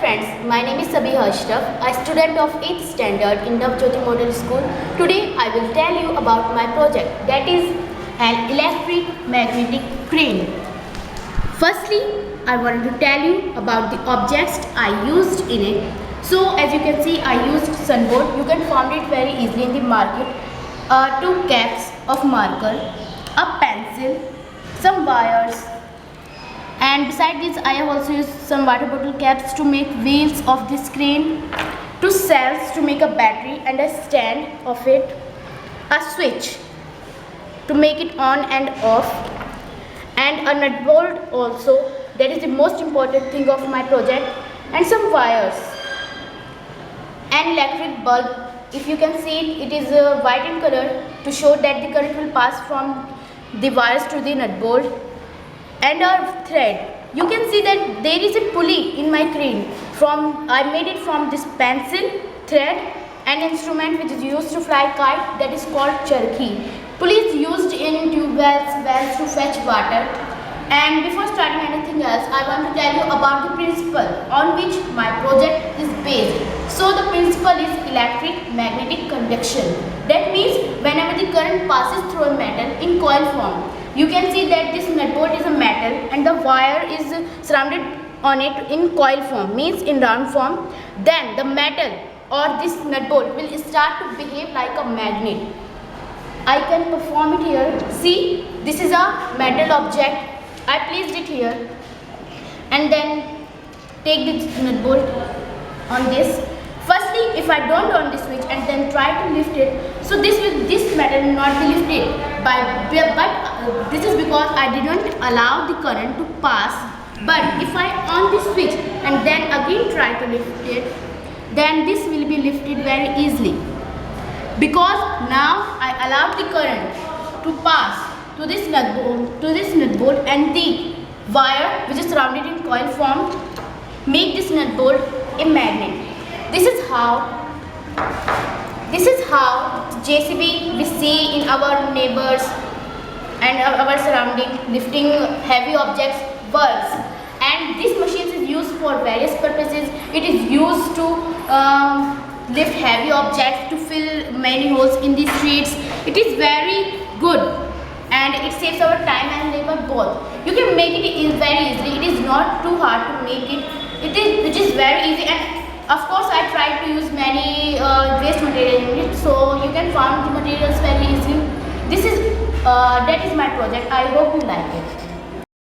friends, my name is Sabi Ashraf, a student of 8th standard in Navjyoti Model School. Today I will tell you about my project, that is an electric magnetic crane. Firstly, I want to tell you about the objects I used in it. So as you can see, I used sunboard. You can find it very easily in the market. 2 caps of marker, a pencil, some wires, and beside this I have also used some water bottle caps to make wheels of this crane, 2 cells to make a battery and a stand of it, a switch to make it on and off, and a nut bolt also, that is the most important thing of my project, and some wires, an electric bulb. If you can see it, it is white in color to show that the current will pass from the wires to the nut bolt, and a thread. You can see that there is a pulley in my crane. I made it from this pencil, thread, and instrument which is used to fly kite, that is called charkhi. Pulley is used in tube wells to fetch water. And before starting anything else, I want to tell you about the principle on which my project is based. So the principle is electric magnetic conduction. That means whenever the current passes through a metal in coil form, you can see that this nut bolt is a metal and the wire is surrounded on it in coil form, means in round form. Then the metal or this nut bolt will start to behave like a magnet. I can perform it here. See, this is a metal object. I placed it here and then take the nut bolt on this. Firstly, if I don't turn the switch and then try to lift it, so this metal will not be lifted. But this is because I didn't allow the current to pass. But if I on the switch and then again try to lift it, then this will be lifted very easily. Because now I allowed the current to pass to this nut bolt, and the wire which is surrounded in coil form make this nut bolt a magnet. This is how JCB we see in our neighbors and our surrounding lifting heavy objects works. And this machine is used for various purposes. It is used to lift heavy objects, to fill many holes in the streets. It is very good and it saves our time and labor both. You can make it very easily. It is not too hard to make it. It is very easy, and of course I tried to use many waste material in it, so you can find the materials very easily. That is my project. I hope you like it.